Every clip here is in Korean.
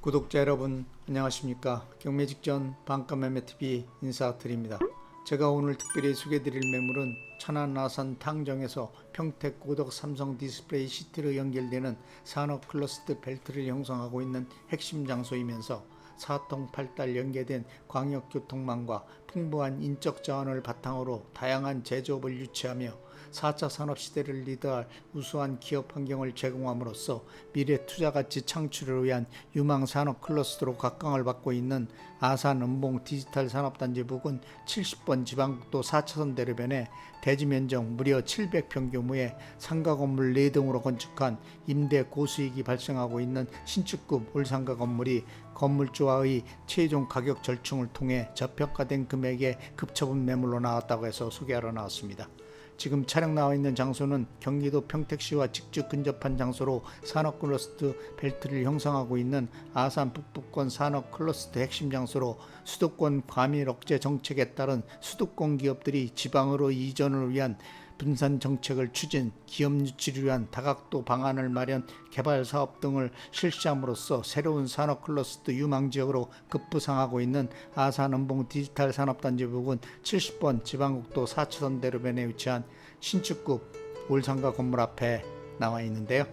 구독자 여러분 안녕하십니까. 경매 직전 반가매매TV 인사드립니다. 제가 오늘 특별히 소개해드릴 매물은 천안 아산 탕정에서 평택 고덕 삼성 디스플레이 시티로 연결되는 산업 클러스터 벨트를 형성하고 있는 핵심 장소이면서 4통 8달 연계된 광역교통망과 풍부한 인적 자원을 바탕으로 다양한 제조업을 유치하며 4차 산업시대를 리드할 우수한 기업 환경을 제공함으로써 미래 투자가치 창출을 위한 유망 산업 클러스터로 각광을 받고 있는 아산 음봉 디지털 산업단지 부근 70번 지방국도 4차선 대로변에 대지면적 무려 700평 규모의 상가 건물 4동으로 건축한 임대 고수익이 발생하고 있는 신축급 올상가 건물이 건물주와의 최종 가격 절충을 통해 저평가된 금액의 급처분 매물로 나왔다고 해서 소개하러 나왔습니다. 지금 촬영 나와 있는 장소는 경기도 평택시와 직접 근접한 장소로 산업 클러스터 벨트를 형성하고 있는 아산 북부권 산업 클러스터 핵심 장소로 수도권 과밀 억제 정책에 따른 수도권 기업들이 지방으로 이전을 위한 분산 정책을 추진, 기업 유치를 위한 다각도 방안을 마련, 개발 사업 등을 실시함으로써 새로운 산업 클러스터 유망 지역으로 급부상하고 있는 아산 음봉 디지털 산업단지 부근 70번 지방국도 4차선 대로변에 위치한 신축급 올상가 건물 앞에 나와 있는데요.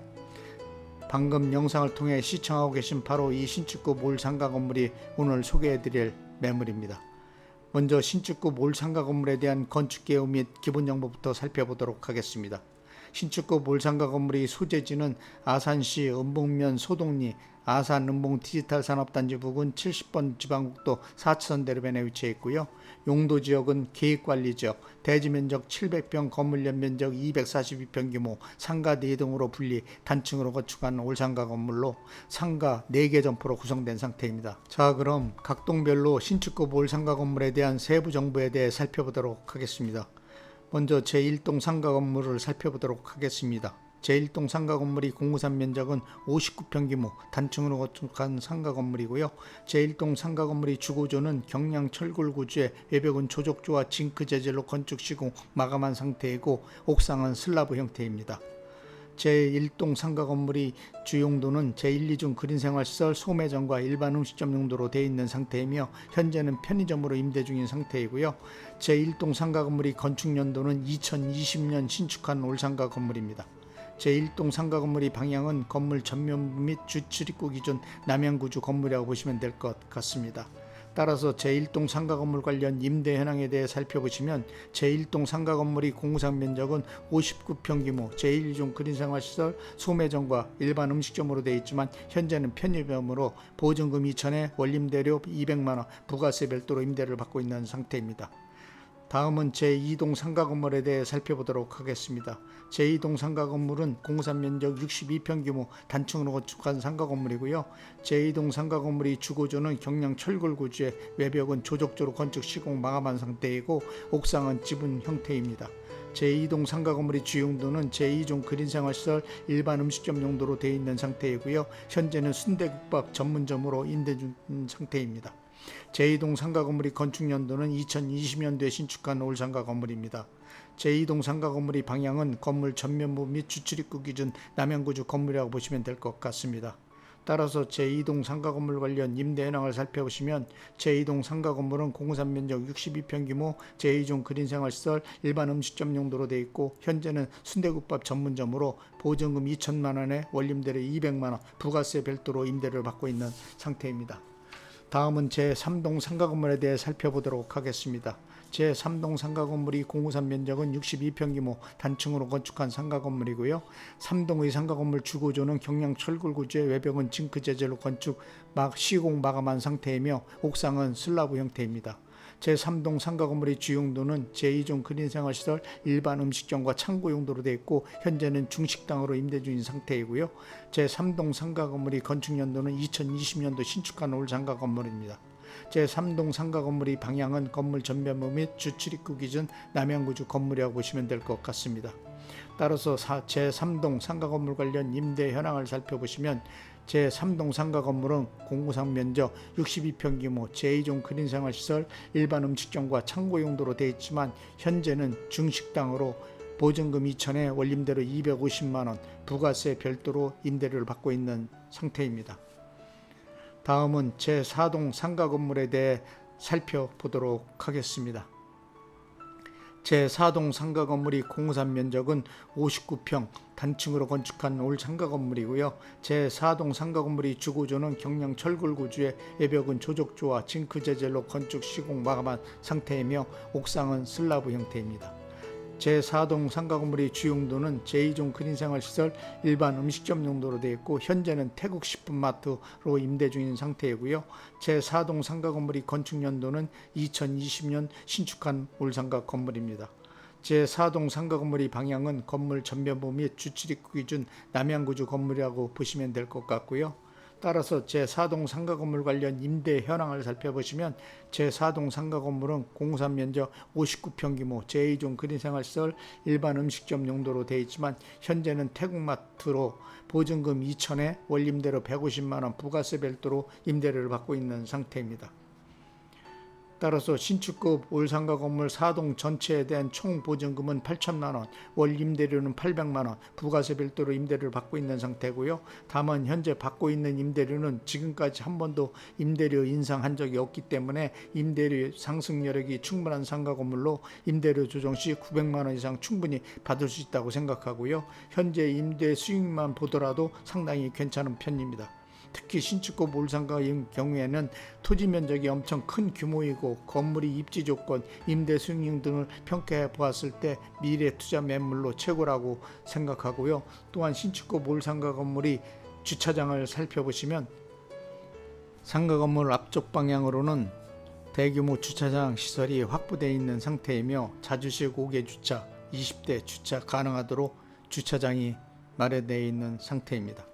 방금 영상을 통해 시청하고 계신 바로 이 신축급 올상가 건물이 오늘 소개해드릴 매물입니다. 먼저 신축급 올상가 건물에 대한 건축계획 및 기본 정보부터 살펴보도록 하겠습니다. 신축급 올상가 건물의 소재지는 아산시 음봉면 소동리 아산 음봉 디지털 산업단지 부근 70번 지방국도 4차선 대로변에 위치해 있고요. 용도지역은 계획관리지역, 대지면적 700평, 건물 연면적 242평 규모 상가 4동으로 분리 단층으로 건축한 올상가 건물로 상가 4개 점포로 구성된 상태입니다. 자, 그럼 각 동별로 신축급 올상가 건물에 대한 세부 정보에 대해 살펴보도록 하겠습니다. 먼저 제1동 상가 건물을 살펴보도록 하겠습니다. 제1동 상가 건물이 공구산 면적은 59평 규모 단층으로 건축한 상가 건물이고요. 제1동 상가 건물의 주구조는 경량 철골 구조의 외벽은 조족조와 징크 재질로 건축 시공 마감한 상태이고 옥상은 슬라브 형태입니다. 제1동 상가 건물의 주용도는 제1, 2중 그린생활시설, 소매점과 일반 음식점 용도로 되어 있는 상태이며 현재는 편의점으로 임대 중인 상태이고요. 제1동 상가 건물의 건축연도는 2020년 신축한 올상가 건물입니다. 제1동 상가 건물의 방향은 건물 전면부 및 주출입구 기준 남양구주 건물이라고 보시면 될 것 같습니다. 따라서 제1동 상가 건물 관련 임대 현황에 대해 살펴보시면 제1동 상가 건물의 공구상 면적은 59평 규모 제1, 2종 그린생활시설, 소매점과 일반 음식점으로 되어 있지만 현재는 편의점으로 보증금 2천에 원림대료 200만원, 부가세 별도로 임대를 받고 있는 상태입니다. 다음은 제2동 상가 건물에 대해 살펴보도록 하겠습니다. 제2동 상가 건물은 공산 면적 62평 규모 단층으로 건축한 상가 건물이고요. 제2동 상가 건물의 주거조는 경량 철골 구조의 외벽은 조족조로 건축 시공 마감한 상태이고 옥상은 지분 형태입니다. 제2동 상가 건물의 주용도는 제2종 그린생활시설 일반 음식점 용도로 되어 있는 상태이고요. 현재는 순대국밥 전문점으로 임대 중 상태입니다. 제2동 상가 건물의 건축연도는 2020년도에 신축한 올상가 건물입니다. 제2동 상가 건물의 방향은 건물 전면부 및 주출입구 기준 남양구주 건물이라고 보시면 될 것 같습니다. 따라서 제2동 상가 건물 관련 임대 현황을 살펴보시면 제2동 상가 건물은 공산 면적 62평 규모 제2종 그린생활시설 일반 음식점 용도로 되어 있고 현재는 순대국밥 전문점으로 보증금 2천만원에 원림대료 200만원, 부가세 별도로 임대를 받고 있는 상태입니다. 다음은 제3동 상가 건물에 대해 살펴보도록 하겠습니다. 제3동 상가 건물이 공구산 면적은 62평 규모 단층으로 건축한 상가 건물이고요. 3동의 상가 건물 주거조는 경량 철골 구조의 외벽은 징크 재질로 건축 시공 마감한 상태이며 옥상은 슬라브 형태입니다. 제3동 상가 건물의 주용도는 제2종 그린생활시설 일반 음식점과 창고 용도로 되어 있고 현재는 중식당으로 임대 중인 상태이고요. 제3동 상가 건물의 건축연도는 2020년도 신축한 올상가 건물입니다. 제3동 상가 건물의 방향은 건물 전면부 및 주출입구 기준 남양구주 건물이라고 보시면 될 것 같습니다. 따라서 제3동 상가 건물 관련 임대 현황을 살펴보시면 제3동 상가 건물은 공구상 면적 62평 규모 제2종 그린생활시설 일반 음식점과 창고 용도로 되어 있지만 현재는 중식당으로 보증금 2천에 원림대로 250만원, 부가세 별도로 임대료를 받고 있는 상태입니다. 다음은 제4동 상가 건물에 대해 살펴보도록 하겠습니다. 제4동 상가 건물이 공사 면적은 59평 단층으로 건축한 올 상가 건물이고요. 제4동 상가 건물이 주구조는 경량 철골구조에 외벽은 조적조와 징크 재질로 건축 시공 마감한 상태이며 옥상은 슬라브 형태입니다. 제4동 상가 건물의 주용도는 제2종 그린생활시설 일반 음식점 용도로 되어 있고 현재는 태국 식품마트로 임대 중인 상태이고요. 제4동 상가 건물의 건축 연도는 2020년 신축한 올상가 건물입니다. 제4동 상가 건물의 방향은 건물 전면부 및 주출입구 기준 남향구조 건물이라고 보시면 될 것 같고요. 따라서 제4동 상가 건물 관련 임대 현황을 살펴보시면 제4동 상가 건물은 공사 면적 59평 규모 제2종 그린생활시설 일반 음식점 용도로 되어 있지만 현재는 태국마트로 보증금 2천에 월임대료 150만원 부가세 별도로 임대료를 받고 있는 상태입니다. 따라서 신축급 올상가 건물 4동 전체에 대한 총 보증금은 8천만원, 월 임대료는 800만원, 부가세 별도로 임대료를 받고 있는 상태고요. 다만 현재 받고 있는 임대료는 지금까지 한 번도 임대료 인상한 적이 없기 때문에 임대료 상승 여력이 충분한 상가 건물로 임대료 조정 시 900만원 이상 충분히 받을 수 있다고 생각하고요. 현재 임대 수익만 보더라도 상당히 괜찮은 편입니다. 특히 신축급 올상가의 경우에는 토지 면적이 엄청 큰 규모이고 건물의 입지 조건, 임대 수익 등을 평가해 보았을 때 미래 투자 매물로 최고라고 생각하고요. 또한 신축급 올상가 건물이 주차장을 살펴보시면 상가 건물 앞쪽 방향으로는 대규모 주차장 시설이 확보되어 있는 상태이며 자주식 5개 주차, 20대 주차 가능하도록 주차장이 마련되어 있는 상태입니다.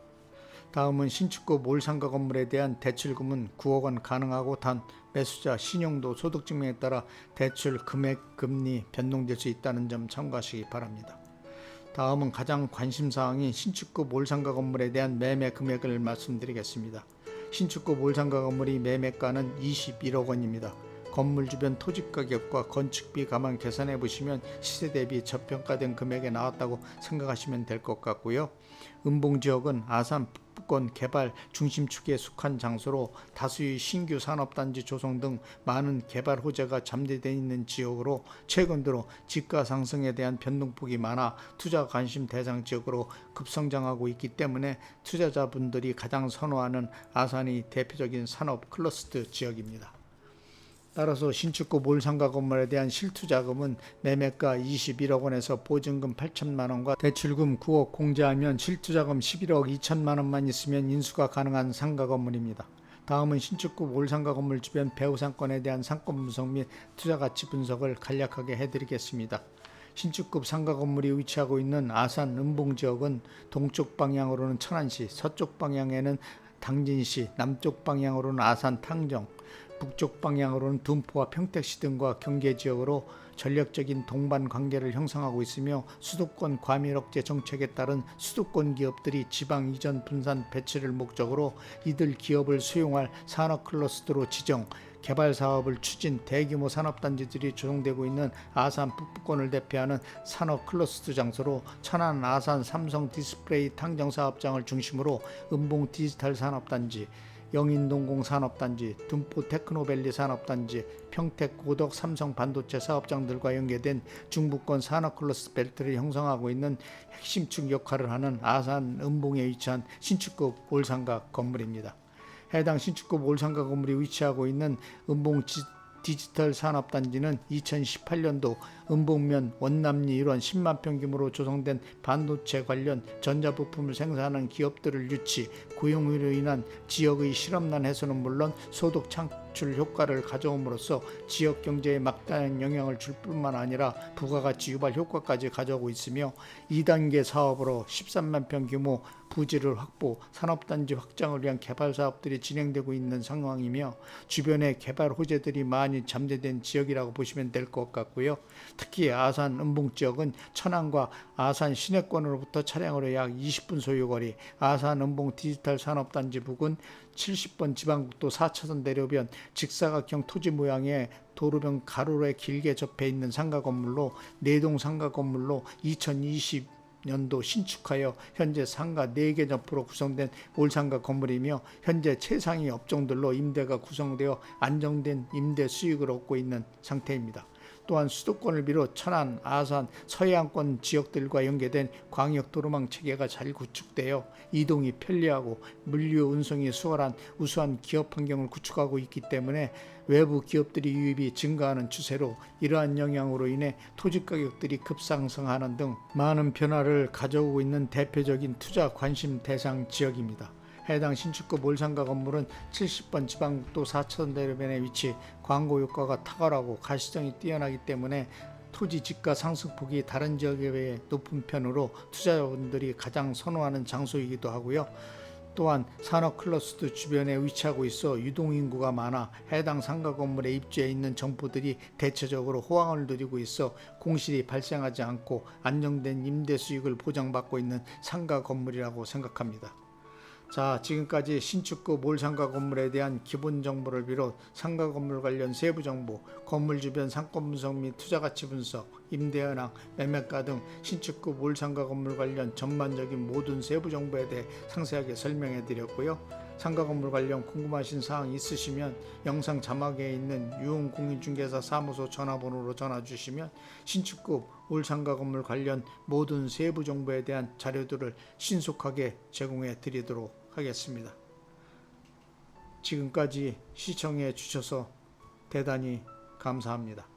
다음은 신축급 올상가 건물에 대한 대출금은 9억 원 가능하고 단 매수자 신용도 소득증명에 따라 대출 금액 금리 변동될 수 있다는 점 참고하시기 바랍니다. 다음은 가장 관심사항인 신축급 올상가 건물에 대한 매매 금액을 말씀드리겠습니다. 신축급 올상가 건물의 매매가는 21억 원입니다. 건물 주변 토지 가격과 건축비 감안 계산해 보시면 시세 대비 저평가된 금액에 나왔다고 생각하시면 될 것 같고요. 은봉지역은 아산 북부권 개발 중심축에 속한 장소로 다수의 신규 산업단지 조성 등 많은 개발 호재가 잠재되어 있는 지역으로 최근 들어 집가 상승에 대한 변동폭이 많아 투자 관심 대상 지역으로 급성장하고 있기 때문에 투자자분들이 가장 선호하는 아산이 대표적인 산업 클러스터 지역입니다. 따라서 신축급 올상가 건물에 대한 실투자금은 매매가 21억 원에서 보증금 8천만 원과 대출금 9억 공제하면 실투자금 11억 2천만 원만 있으면 인수가 가능한 상가 건물입니다. 다음은 신축급 올상가 건물 주변 배후상권에 대한 상권 분석 및 투자가치 분석을 간략하게 해드리겠습니다. 신축급 상가 건물이 위치하고 있는 아산 은봉지역은 동쪽 방향으로는 천안시, 서쪽 방향에는 당진시, 남쪽 방향으로는 아산 탕정, 북쪽 방향으로는 둔포와 평택시 등과 경계지역으로 전략적인 동반 관계를 형성하고 있으며 수도권 과밀 억제 정책에 따른 수도권 기업들이 지방 이전 분산 배치를 목적으로 이들 기업을 수용할 산업 클러스터로 지정, 개발 사업을 추진 대규모 산업단지들이 조성되고 있는 아산 북부권을 대표하는 산업 클러스터 장소로 천안 아산 삼성 디스플레이 탕정 사업장을 중심으로 은봉 디지털 산업단지, 영인동공 산업단지, 둔포 테크노밸리 산업단지, 평택 고덕 삼성 반도체 사업장들과 연계된 중부권 산업클러스터 벨트를 형성하고 있는 핵심축 역할을 하는 아산 은봉에 위치한 신축급 올상가 건물입니다. 해당 신축급 올상가 건물이 위치하고 있는 은봉 디지털 산업단지는 2018년도 은봉면 원남리 일원 10만 평 규모로 조성된 반도체 관련 전자부품을 생산하는 기업들을 유치, 고용으로 인한 지역의 실업난 해소는 물론 소득 창출 효과를 가져옴으로써 지역 경제에 막다른 영향을 줄 뿐만 아니라 부가가치 유발 효과까지 가져오고 있으며 2단계 사업으로 13만 평 규모 부지를 확보, 산업단지 확장을 위한 개발 사업들이 진행되고 있는 상황이며 주변에 개발 호재들이 많이 잠재된 지역이라고 보시면 될 것 같고요. 특히 아산 은봉 지역은 천안과 아산 시내권으로부터 차량으로 약 20분 소요거리, 아산 은봉 디지털 산업단지 부근 70번 지방국도 4차선 내려변 직사각형 토지 모양의 도로변 가로에 길게 접해 있는 상가 건물로 4동 상가 건물로 2020 2023년도 신축하여 현재 상가 4개 점포로 구성된 몰상가 건물이며 현재 최상위 업종들로 임대가 구성되어 안정된 임대 수익을 얻고 있는 상태입니다. 또한 수도권을 비롯 천안, 아산, 서해안권 지역들과 연계된 광역도로망 체계가 잘 구축되어 이동이 편리하고 물류 운송이 수월한 우수한 기업 환경을 구축하고 있기 때문에 외부 기업들이 유입이 증가하는 추세로 이러한 영향으로 인해 토지 가격들이 급상승하는 등 많은 변화를 가져오고 있는 대표적인 투자 관심 대상 지역입니다. 해당 신축급 몰상가 건물은 70번 지방국도 4차선대로변에 위치, 광고 효과가 탁월하고 가시성이 뛰어나기 때문에 토지 지가 상승폭이 다른 지역에 비해 높은 편으로 투자자분들이 가장 선호하는 장소이기도 하고요. 또한 산업 클러스터 주변에 위치하고 있어 유동인구가 많아 해당 상가 건물에 입주해 있는 점포들이 대체적으로 호황을 누리고 있어 공실이 발생하지 않고 안정된 임대 수익을 보장받고 있는 상가 건물이라고 생각합니다. 자, 지금까지 신축급 몰상가 건물에 대한 기본 정보를 비롯 상가 건물 관련 세부 정보, 건물 주변 상권 분석 및 투자 가치 분석, 임대 현황, 매매가 등 신축급 몰상가 건물 관련 전반적인 모든 세부 정보에 대해 상세하게 설명해 드렸고요. 상가 건물 관련 궁금하신 사항 있으시면 영상 자막에 있는 유흥공인중개사 사무소 전화번호로 전화 주시면 신축급 몰상가 건물 관련 모든 세부 정보에 대한 자료들을 신속하게 제공해 드리도록 하겠습니다. 지금까지 시청해 주셔서 대단히 감사합니다.